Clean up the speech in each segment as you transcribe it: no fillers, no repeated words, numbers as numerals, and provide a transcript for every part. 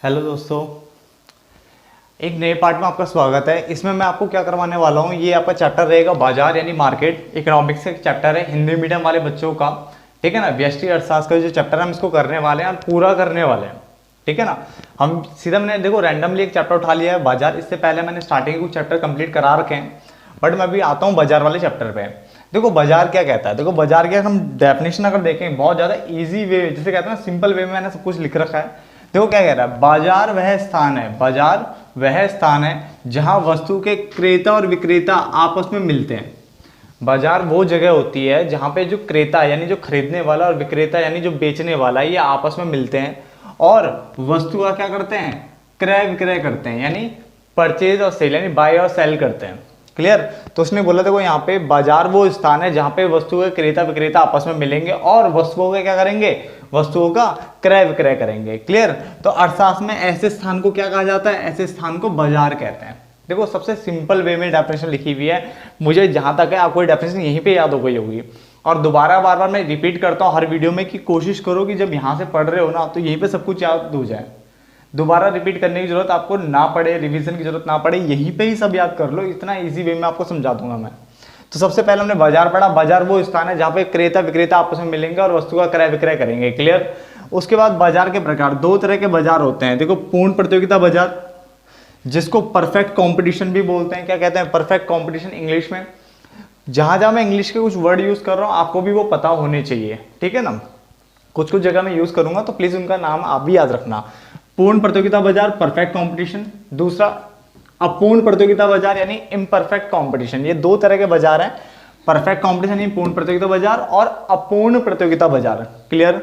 Hello दोस्तों, एक नए पार्ट में आपका स्वागत है। इसमें मैं आपको क्या करवाने वाला हूँ, ये आपका चैप्टर रहेगा बाजार यानी मार्केट। इकोनॉमिक्स का एक चैप्टर है हिंदी मीडियम वाले बच्चों का, ठीक है ना। व्यष्टि अर्थशास्त्र का जो चैप्टर है हम इसको करने वाले हैं और पूरा करने वाले हैं, ठीक है ना। हम सीधा मैंने देखो रैंडमली एक चैप्टर उठा लिया है बाजार। इससे पहले मैंने स्टार्टिंग के कुछ चैप्टर कंप्लीट करा रखे हैं, बट मैं अभी आता हूँ बाजार वाले चैप्टर पे। देखो बाजार क्या कहता है, देखो बाजार के हम डेफिनेशन अगर देखें बहुत ज़्यादा ईजी वे, जिसे कहते हैं ना सिंपल वे में मैंने सब कुछ लिख रखा है। देखो क्या कह रहा है, बाजार वह स्थान है, बाजार वह स्थान है जहां वस्तु के क्रेता और विक्रेता आपस में मिलते हैं। बाजार वो जगह होती है जहां पे जो क्रेता यानी जो खरीदने वाला और विक्रेता यानी जो बेचने वाला है ये आपस में मिलते हैं और वस्तु का क्या करते हैं, क्रय विक्रय करते हैं, यानी परचेज और सेल यानी बाय और सेल करते हैं। क्लियर। तो उसने बोला देखो यहाँ पे बाजार वो स्थान है जहां पे वस्तु के क्रेता विक्रेता आपस में मिलेंगे और वस्तुओं का क्या करेंगे, वस्तुओं का क्रय विक्रय करेंगे। क्लियर। तो अर्थशास्त्र में ऐसे स्थान को क्या कहा जाता है, ऐसे स्थान को बाजार कहते हैं। देखो सबसे सिंपल वे में डेफिनेशन लिखी हुई है, मुझे जहां तक है आपको डेफिनेशन यहीं पे याद हो गई होगी। और दोबारा बार बार मैं रिपीट करता हूँ हर वीडियो में कि कोशिश करो कि जब यहाँ से पढ़ रहे हो ना तो यहीं पे सब कुछ याद हो जाए। दोबारा रिपीट करने की जरूरत आपको ना पड़े, रिवीजन की जरूरत ना पड़े, यहीं पे ही सब याद कर लो। इतना इजी वे में आपको समझा दूंगा मैं। तो सबसे पहले हमने बाजार पढ़ा, बाजार वो स्थान है जहाँ पे क्रेता विक्रेता आपस में मिलेंगे और वस्तु का क्रय विक्रय करेंगे। क्लियर। उसके बाद बाजार के प्रकार, दो तरह के बाजार होते हैं। देखो पूर्ण प्रतियोगिता बाजार जिसको परफेक्ट कंपटीशन भी बोलते हैं। क्या कहते हैं, परफेक्ट कंपटीशन इंग्लिश में। जहां जहां मैं इंग्लिश के कुछ वर्ड यूज कर रहा हूं आपको भी वो पता होने चाहिए, ठीक है ना। कुछ कुछ जगह मैं यूज करूंगा तो प्लीज उनका नाम आप भी याद रखना। पूर्ण प्रतियोगिता बाजार परफेक्ट कंपटीशन, दूसरा अपूर्ण प्रतियोगिता बाजार यानी इम्परफेक्ट कंपटीशन। ये दो तरह के बाजार हैं, परफेक्ट कंपटीशन यानी पूर्ण प्रतियोगिता बाजार और अपूर्ण प्रतियोगिता बाजार। क्लियर।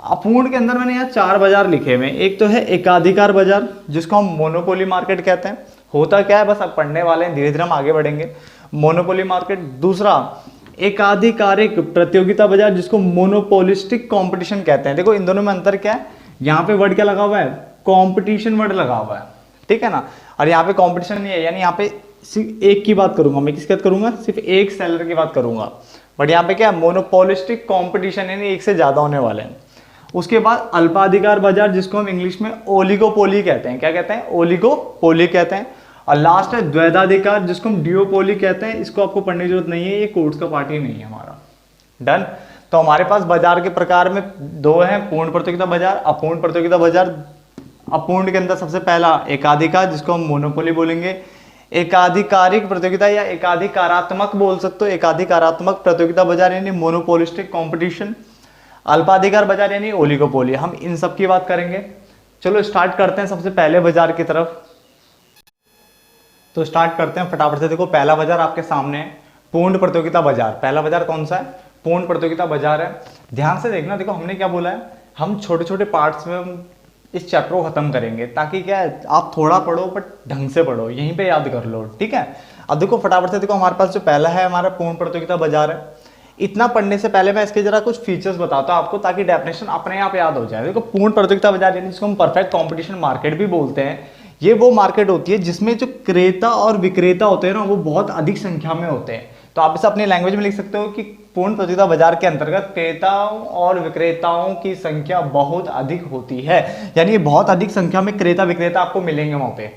अपूर्ण के अंदर मैंने यहाँ चार बाजार लिखे हुए हैं। एक तो है एकाधिकार बाजार जिसको हम मोनोपोली मार्केट कहते हैं। होता क्या है, बस अब पढ़ने वाले हैं, धीरे धीरे हम आगे बढ़ेंगे। Monopoly market. दूसरा एकाधिकारिक प्रतियोगिता बाजार जिसको मोनोपोलिस्टिक कंपटीशन कहते हैं। देखो इन दोनों में अंतर क्या है, यहाँ पे वर्ड क्या लगा हुआ है, कंपटीशन वर्ड लगा हुआ है, ठीक है ना। और यहाँ पे कंपटीशन नहीं है, यानी यहाँ पे सिर्फ एक की बात करूंगा मैं, किसकी बात करूंगा, सिर्फ एक सेलर की बात करूंगा। बट यहाँ पे क्या है, मोनोपोलिस्टिक कंपटीशन यानी एक से ज्यादा होने वाले हैं। उसके बाद अल्पाधिकार बाजार जिसको हम इंग्लिश में ओलिगोपोली कहते हैं। क्या कहते हैं, ओलिगोपोली कहते हैं। और लास्ट है द्वैधाधिकार जिसको हम डिओपोली कहते हैं। इसको आपको पढ़ने की जरूरत नहीं है, ये कोर्स का पार्ट ही नहीं है हमारा। डन। तो हमारे पास बाजार के प्रकार में दो हैं, पूर्ण प्रतियोगिता बाजार, अपूर्ण प्रतियोगिता बाजार। अपूर्ण के अंदर सबसे पहला एकाधिकार जिसको हम मोनोपोली बोलेंगे। एकाधिकारिक प्रतियोगिता या एकाधिकारात्मक बोल सकते हो, एकाधिकारात्मक प्रतियोगिता बाजार यानी मोनोपोलिस्टिक कंपटीशन। अल्पाधिकार बाजार यानी ओलिगोपोली। हम इन सब की बात करेंगे। चलो स्टार्ट करते हैं सबसे पहले बाजार की तरफ। तो स्टार्ट करते हैं फटाफट से। देखो पहला बाजार आपके सामने है, पूर्ण प्रतियोगिता बाजार। पहला बाजार कौन सा है, पूर्ण प्रतियोगिता बाजार है। ध्यान से देखना, देखो हमने क्या बोला है, हम छोटे छोटे पार्ट्स में हम इस चैप्टर को खत्म करेंगे ताकि क्या है आप थोड़ा पढ़ो बट ढंग से पढ़ो, यहीं पे याद कर लो, ठीक है। अब देखो फटाफट से, देखो हमारे पास जो पहला है हमारा पूर्ण प्रतियोगिता बाजार है। इतना पढ़ने से पहले मैं इसके जरा कुछ फीचर्स बताता हूं आपको ताकि डेफिनेशन अपने आप याद हो जाए। देखो पूर्ण प्रतियोगिता बाजार यानी जिसको हम परफेक्ट कंपटीशन मार्केट भी बोलते हैं, ये वो मार्केट होती है जिसमें जो क्रेता और विक्रेता होते हैं ना वो बहुत अधिक संख्या में होते हैं। तो आप इसे अपनी लैंग्वेज में लिख सकते हो कि पूर्ण प्रतियोगिता बाजार के अंतर्गत क्रेताओं और विक्रेताओं की संख्या बहुत अधिक होती है। यानी बहुत अधिक संख्या में क्रेता विक्रेता आपको मिलेंगे वहां पे,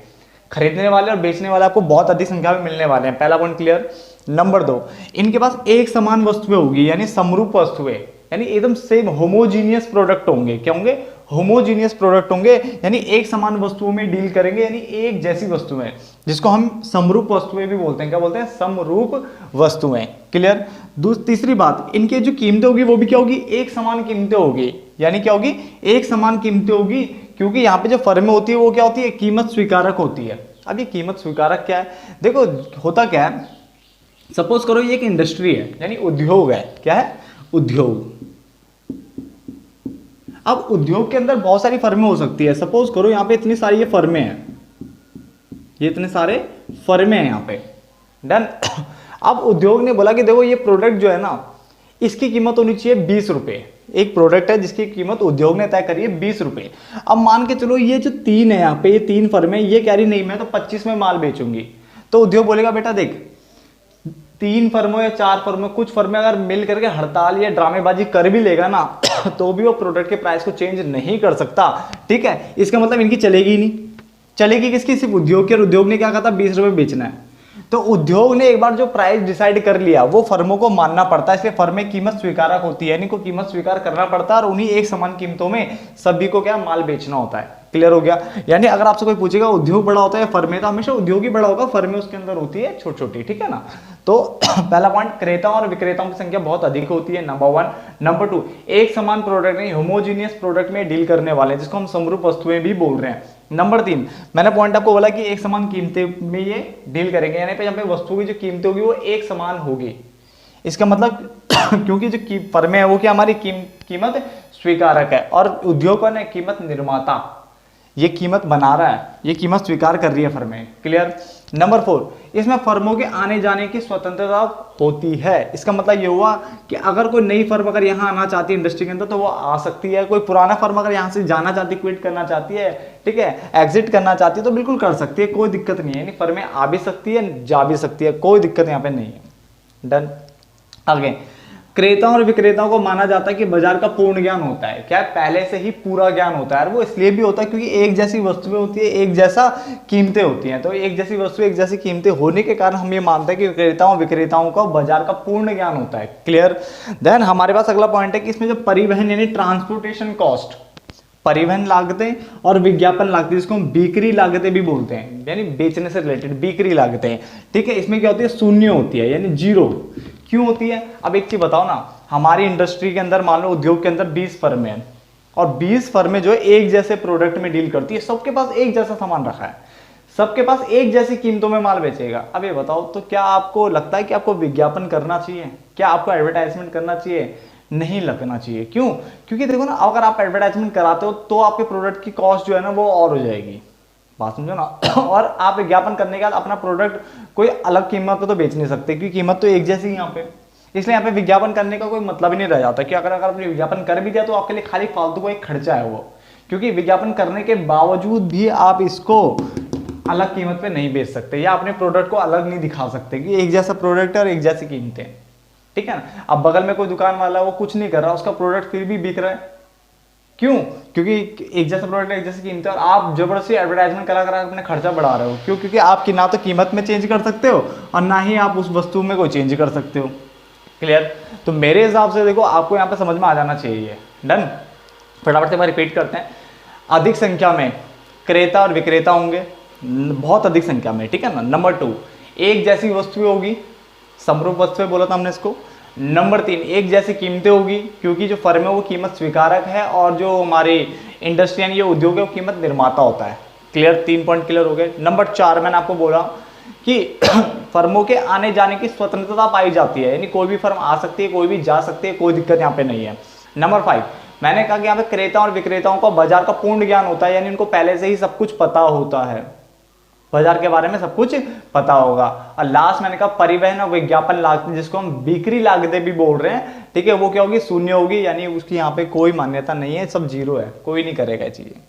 खरीदने वाले और बेचने वाले आपको बहुत अधिक संख्या में मिलने वाले हैं। पहला पॉइंट क्लियर। नंबर दो, इनके पास एक समान वस्तुएं होगी यानी समरूप वस्तुएं, यानी एकदम सेम होमोजीनियस प्रोडक्ट होंगे। क्या होंगे, होमोजीनियस प्रोडक्ट होंगे, यानी एक समान वस्तुओं में डील करेंगे, यानी एक जैसी वस्तुएं, जिसको हम समरूप वस्तुएं भी बोलते हैं। क्या बोलते हैं, समरूप वस्तुएं। क्लियर। तीसरी बात, इनकी जो कीमतें होगी वो भी क्या होगी, एक समान कीमतें होगी। यानी क्या होगी, एक समान कीमतें होगी, क्योंकि यहाँ पे जो फर्में होती है वो क्या होती है, कीमत स्वीकारक होती है। अब ये कीमत स्वीकारक क्या है, देखो होता क्या है, सपोज करो ये एक इंडस्ट्री है यानी उद्योग है। क्या है, उद्योग। अब उद्योग के अंदर बहुत सारी फर्में हो सकती है। सपोज करो यहाँ पे इतनी सारी ये फर्में हैं, ये इतने सारे फर्में हैं यहाँ पे। डन। अब उद्योग ने बोला कि देखो ये प्रोडक्ट जो है ना इसकी कीमत होनी चाहिए 20 रुपए। एक प्रोडक्ट है जिसकी कीमत उद्योग ने तय करी है 20 रुपए। अब मान के चलो ये जो तीन है यहाँ पे, ये तीन फर्में, ये कह रही नहीं मैं तो 25 में माल बेचूंगी। तो उद्योग बोलेगा बेटा देख 3 फर्मों या 4 फर्मों, कुछ फर्में अगर मिल करके हड़ताल या ड्रामेबाजी कर भी लेगा ना तो भी वो प्रोडक्ट के प्राइस को चेंज नहीं कर सकता। ठीक है, इसका मतलब इनकी चलेगी ही नहीं। चलेगी किसकी? सिर्फ उद्योग की। और उद्योग ने क्या कहा था? 20 रुपए बेचना है। तो उद्योग ने एक बार जो प्राइस डिसाइड कर लिया वो फर्मों को मानना पड़ता है, इसलिए फर्में कीमत स्वीकारक होती है, इनको कीमत स्वीकार करना पड़ता है और उन्हीं एक समान कीमतों में सभी को क्या माल बेचना होता है। क्लियर हो गया? यानी अगर आपसे कोई पूछेगा उद्योग बड़ा होता है फर्में, तो हमेशा उद्योग ही बड़ा होगा, फर्में उसके अंदर होती है छोटी छोटी। ठीक है ना? तो पहला पॉइंट, क्रेताओं और विक्रेताओं की संख्या बहुत अधिक होती है, नंबर 1। नंबर 2, एक समान प्रोडक्ट नहीं, होमोजीनियस प्रोडक्ट में डील करने वाले, जिसको हम समरूप वस्तुएं भी बोल रहे हैं। नंबर 3, मैंने पॉइंट आपको बोला कि एक समान कीमतें में ये डील करेंगे, यानी पे यहाँ पे वस्तु की जो कीमतें होगी वो एक समान होगी। इसका मतलब क्योंकि जो फर्में है वो क्या हमारी कीमत स्वीकारक है, और उद्योग का कीमत निर्माता, ये कीमत बना रहा है, ये कीमत स्वीकार कर रही है फर्में। क्लियर? नंबर 4, इसमें फर्मों के आने जाने की स्वतंत्रता होती है। इसका मतलब ये हुआ कि अगर कोई नई फर्म अगर यहाँ आना चाहती है इंडस्ट्री के अंदर तो वो आ सकती है, कोई पुराना फर्म अगर यहाँ से जाना चाहती है, क्विट करना चाहती है, ठीक है, एग्जिट करना चाहती है, तो बिल्कुल कर सकती है, कोई दिक्कत नहीं है। यानी फर्में आ भी सकती है, जा भी सकती है, कोई दिक्कत यहाँ पे नहीं है। डन। आगे, क्रेताओं और विक्रेताओं को माना जाता है कि बाजार का पूर्ण ज्ञान होता है। क्या? पहले से ही पूरा ज्ञान होता है। और वो इसलिए भी होता है क्योंकि एक जैसी वस्तुएं होती है, एक जैसा कीमतें होती हैं। तो एक जैसी वस्तु, एक जैसी कीमतें होने के कारण हम ये मानते हैं कि क्रेताओं विक्रेताओं को बाजार का पूर्ण ज्ञान होता है। क्लियर? देन हमारे पास अगला पॉइंट है कि इसमें जो परिवहन यानी ट्रांसपोर्टेशन कॉस्ट, परिवहन लागतें और विज्ञापन लागतें, जिसको हम बिक्री लागतें भी बोलते हैं, यानी बेचने से रिलेटेड बिक्री लागतें। ठीक है, इसमें क्या होती है? शून्य होती है, यानी जीरो। क्यों होती है? अब एक चीज बताओ ना, हमारी इंडस्ट्री के अंदर मान लो उद्योग के अंदर 20 फर्में हैं और 20 फर्में जो है एक जैसे प्रोडक्ट में डील करती है, सबके पास एक जैसा सामान रखा है, सबके पास एक जैसी कीमतों में माल बेचेगा। अब ये बताओ, तो क्या आपको लगता है कि आपको विज्ञापन करना चाहिए? क्या आपको एडवर्टाइजमेंट करना चाहिए? नहीं लगना चाहिए। क्यों? क्योंकि देखो ना, अगर आप एडवर्टाइजमेंट कराते हो तो आपके प्रोडक्ट की कॉस्ट जो है ना वो और हो जाएगी, बात समझो ना। और आप विज्ञापन करने के बाद अपना प्रोडक्ट कोई अलग कीमत पे तो बेच नहीं सकते, क्योंकि कीमत तो एक जैसी यहाँ पे, इसलिए यहाँ पे विज्ञापन करने का कोई मतलब ही नहीं रह जाता। कि अगर आपने विज्ञापन कर भी दिया तो आपके लिए खाली फालतू का एक खर्चा है वो, क्योंकि विज्ञापन करने के बावजूद भी आप इसको अलग कीमत पे नहीं बेच सकते, या अपने प्रोडक्ट को अलग नहीं दिखा सकते कि एक जैसा प्रोडक्ट है और एक जैसी कीमतें। ठीक है ना? अब बगल में कोई दुकान वाला है, वो कुछ नहीं कर रहा, उसका प्रोडक्ट फिर भी बिक रहा है। क्यों? क्योंकि एक जैसा प्रोडक्ट एक जैसी कीमत है, और आप जबरदस्ती एडवर्टाइजमेंट करा करा अपने खर्चा बढ़ा रहे हो। क्यों? क्योंकि आपकी ना तो कीमत में चेंज कर सकते हो और ना ही आप उस वस्तु में कोई चेंज कर सकते हो। क्लियर? तो मेरे हिसाब से देखो, आपको यहाँ पे समझ में आ जाना चाहिए। डन। फटाफट से मैं रिपीट करते हैं। अधिक संख्या में क्रेता और विक्रेता होंगे, बहुत अधिक संख्या में। ठीक है ना? नंबर 2, एक जैसी वस्तुएं होगी, समरूप वस्तुएं बोला था हमने इसको। नंबर 3, एक जैसी कीमतें होगी, क्योंकि जो फर्म है वो कीमत स्वीकारक है और जो हमारी इंडस्ट्री यानी ये उद्योग है वो कीमत निर्माता होता है। क्लियर? 3 पॉइंट क्लियर हो गए। नंबर 4, मैंने आपको बोला कि फर्मों के आने जाने की स्वतंत्रता पाई जाती है, यानी कोई भी फर्म आ सकती है, कोई भी जा सकती है, कोई दिक्कत यहाँ पे नहीं है। नंबर 5, मैंने कहा कि यहाँ पे क्रेता और विक्रेताओं को बाजार का पूर्ण ज्ञान होता है, यानी उनको पहले से ही सब कुछ पता होता है, बाजार के बारे में सब कुछ पता होगा। और लास्ट मैंने कहा परिवहन और विज्ञापन लागतें, जिसको हम बिक्री लागतें भी बोल रहे हैं, ठीक है, वो क्या होगी? शून्य होगी, यानी उसकी यहाँ पे कोई मान्यता नहीं है, सब जीरो है, कोई नहीं करेगा ये चीजें।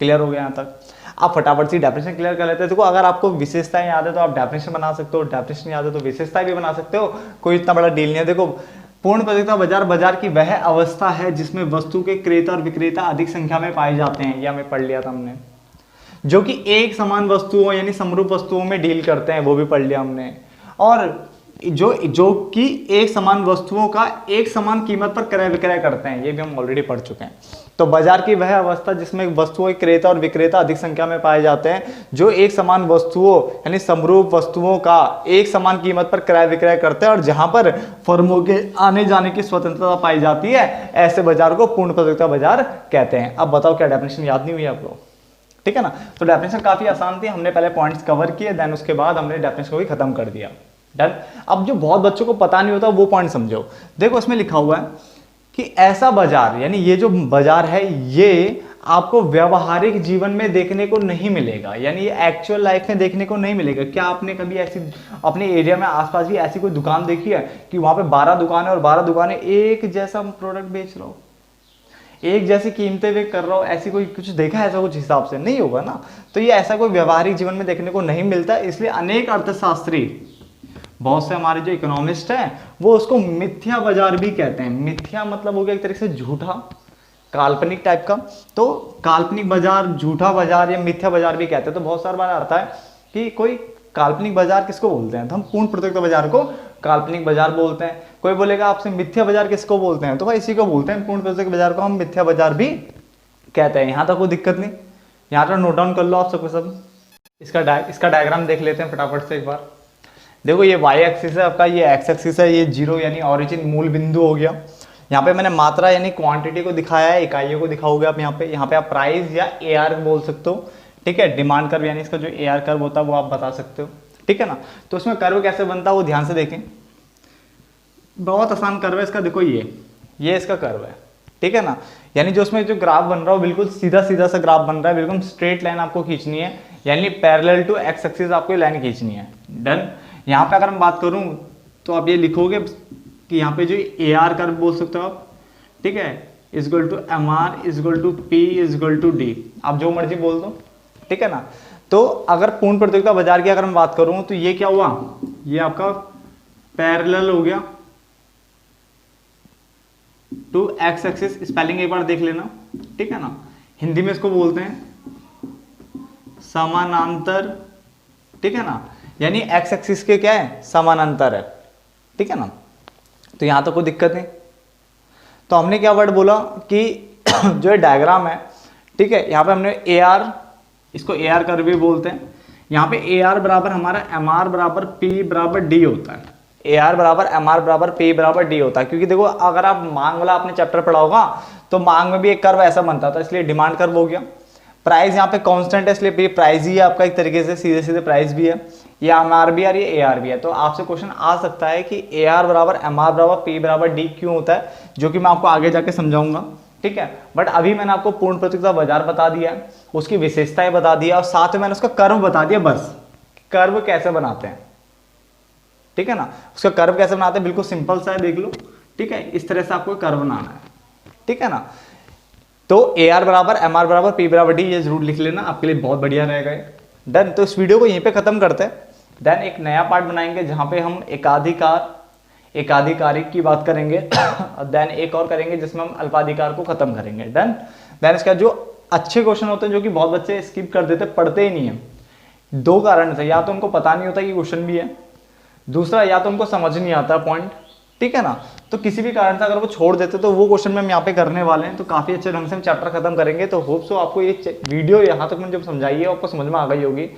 क्लियर हो गया यहाँ तक? आप फटाफट से डेफिनेशन क्लियर कर लेते हैं। देखो, अगर आपको विशेषताएं याद है तो आप डेफिनेशन बना सकते हो, डेफिनेशन याद है तो विशेषताएं भी बना सकते हो, कोई इतना बड़ा डील नहीं है। देखो, पूर्ण प्रतियोगिता बाजार, बाजार की वह अवस्था है जिसमें वस्तु के क्रेता और विक्रेता अधिक संख्या में पाए जाते हैं, यह हमें पढ़ लिया था हमने। जो कि एक समान वस्तुओं यानी समरूप वस्तुओं में डील करते हैं, वो भी पढ़ लिया हमने। और जो कि एक समान वस्तुओं का एक समान कीमत पर क्रय विक्रय करते हैं, ये भी हम ऑलरेडी पढ़ चुके हैं। तो बाजार की वह अवस्था जिसमें वस्तुओं के क्रेता और विक्रेता अधिक संख्या में पाए जाते हैं, जो एक समान वस्तुओं यानी समरूप वस्तुओं का एक समान कीमत पर क्रय विक्रय करते हैं और जहां पर फर्मों के आने जाने की स्वतंत्रता पाई जाती है, ऐसे बाजार को पूर्ण प्रतियोगिता बाजार कहते हैं। अब बताओ, क्या डेफिनेशन याद नहीं हुई आपको? ठीक है ना? तो डेफिनेशन काफी आसान थी, हमने पहले पॉइंट्स कवर किए, देन उसके बाद हमने डेफिनेशन को भी खत्म कर दिया। डन। अब जो बहुत बच्चों को पता नहीं होता वो पॉइंट समझो। देखो, इसमें लिखा हुआ है कि ऐसा बाजार, यानी ये जो बाजार है ये आपको व्यवहारिक जीवन में देखने को नहीं मिलेगा, यानी ये एक्चुअल लाइफ में देखने को नहीं मिलेगा। क्या आपने कभी ऐसी अपने एरिया में आसपास भी ऐसी कोई दुकान देखी है कि वहां पे 12 दुकानें और 12 दुकानें एक जैसा प्रोडक्ट बेच रहा हो, एक जैसी कीमतें वे कर रहा हो? ऐसी कोई कुछ देखा है? ऐसा कुछ हिसाब से नहीं होगा ना। तो ये ऐसा कोई व्यवहारिक जीवन में देखने को नहीं मिलता, इसलिए अनेक अर्थशास्त्री बहुत से हमारे जो इकोनॉमिस्ट हैं वो उसको मिथ्या बाजार भी कहते हैं। मिथ्या मतलब हो गया एक तरीके से झूठा, काल्पनिक टाइप का। तो काल्पनिक बाजार, झूठा बाजार या मिथ्या बाजार भी कहते हैं। तो बहुत सारा बार आता है कि कोई काल्पनिक बाजार किसको बोलते हैं, तो हम पूर्ण प्रतियोगिता बाजार को काल्पनिक बाजार बोलते हैं। कोई बोलेगा आपसे मिथ्या बाजार किसको बोलते हैं, तो भाई इसी को बोलते हैं, पूर्ण प्रतियोगिता बाजार को हम मिथ्या बाजार भी कहते हैं। यहाँ तक कोई दिक्कत नहीं, यहाँ तक नोट डाउन कर लो आप सबको सब। इसका डायग्राम देख लेते हैं फटाफट से एक बार। देखो ये वाई एक्सिस है आपका, ये एक्स एक्सिस है, ये जीरो यानी ओरिजिन मूल बिंदु हो गया। यहाँ पे मैंने मात्रा यानी क्वांटिटी को दिखाया है, इकाइयों को दिखाओगे आप यहाँ पे आप प्राइस या एआर बोल सकते हो, ठीक है। डिमांड कर्व यानी इसका जो एआर कर्व होता है वो आप बता सकते हो, ठीक है ना। तो उसमें कर्व कैसे बनता है वो ध्यान से देखें, बहुत आसान कर्व है इसका। देखो ये इसका कर्व है, ठीक है ना। यानी जो उसमें जो ग्राफ बन रहा है बिल्कुल सीधा सीधा सा ग्राफ बन रहा है, बिल्कुल स्ट्रेट लाइन आपको खींचनी है, यानी पैरेलल टू एक्स एक्सिस आपको लाइन खींचनी है। डन। यहाँ पे अगर मैं बात करूँ तो आप ये लिखोगे कि यहाँ पे जो ए आर कर्व बोल सकते हो आप, ठीक है, equal to M R equal to P equal to D, आप जो मर्जी बोल दो, ठीक है ना। तो अगर पूर्ण प्रतियोगिता बाजार की अगर मैं बात करूँ तो ये क्या हुआ, ये आपका पैरेलल हो गया टू एक्स एक्सिस। स्पेलिंग एक बार देख लेना, ठीक है ना। हिंदी में इसको बोलते हैं समानांतर, ठीक है ना, यानी एक्स एक्सिस के क्या है, समानांतर है, ठीक है ना। तो यहां तो कोई दिक्कत नहीं। तो हमने क्या वर्ड बोला कि जो ये डायग्राम है, ठीक है, यहाँ पे हमने ए आर, इसको ए आर कर्व भी बोलते हैं। यहाँ पे ए आर बराबर हमारा एम आर बराबर पी बराबर डी होता है। ए आर बराबर एम आर बराबर पी बराबर डी होता है, क्योंकि देखो अगर आप मांग वाला आपने चैप्टर पढ़ा होगा तो मांग में भी एक कर्व ऐसा बनता था, इसलिए डिमांड कर्व हो गया। प्राइस यहाँ पे कांस्टेंट है, इसलिए प्राइस ही है आपका, एक तरीके से सीधे सीधे प्राइस भी है। ये एम आर भी है, ये ए आर भी है। तो आपसे क्वेश्चन आ सकता है कि ए आर बराबर एम आर बराबर पी बराबर डी क्यों होता है, जो कि मैं आपको आगे जाके समझाऊंगा, ठीक है। बट अभी मैंने आपको पूर्ण प्रतियोगिता बाजार बता दिया है, उसकी विशेषताएं बता दिया और साथ में मैंने उसका कर्व बता दिया, बस कर्व कैसे बनाते हैं, ठीक है ना। उसका कर्व कैसे बनाते हैं बिल्कुल सिंपल सा है, देख लो, ठीक है। इस तरह से आपको कर्व बनाना है, ठीक है ना। तो ए आर बराबर एम आर बराबर पी बराबर डी, ये जरूर लिख लेना, आपके लिए बहुत बढ़िया रहेगा। डन। तो इस वीडियो को यहीं पे खत्म करते हैं। देन एक नया पार्ट बनाएंगे जहां पे हम एकाधिकारिक की बात करेंगे देन एक और करेंगे जिसमें हम अल्पाधिकार को खत्म करेंगे। डन। देन इसका जो अच्छे क्वेश्चन होते हैं जो कि बहुत बच्चे स्किप कर देते, पढ़ते ही नहीं है, दो कारण से, या तो उनको पता नहीं होता कि क्वेश्चन भी है, दूसरा या तो उनको समझ नहीं आता पॉइंट, ठीक है ना। तो किसी भी कारण से अगर वो छोड़ देते तो वो क्वेश्चन में हम यहाँ पे करने वाले हैं। तो काफी अच्छे ढंग से हम चैप्टर खत्म करेंगे। तो होप सो आपको ये वीडियो यहाँ तक मैंने जब समझाई है आपको समझ में आ गई होगी।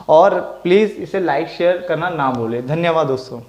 और प्लीज इसे लाइक शेयर करना ना भूले। धन्यवाद दोस्तों।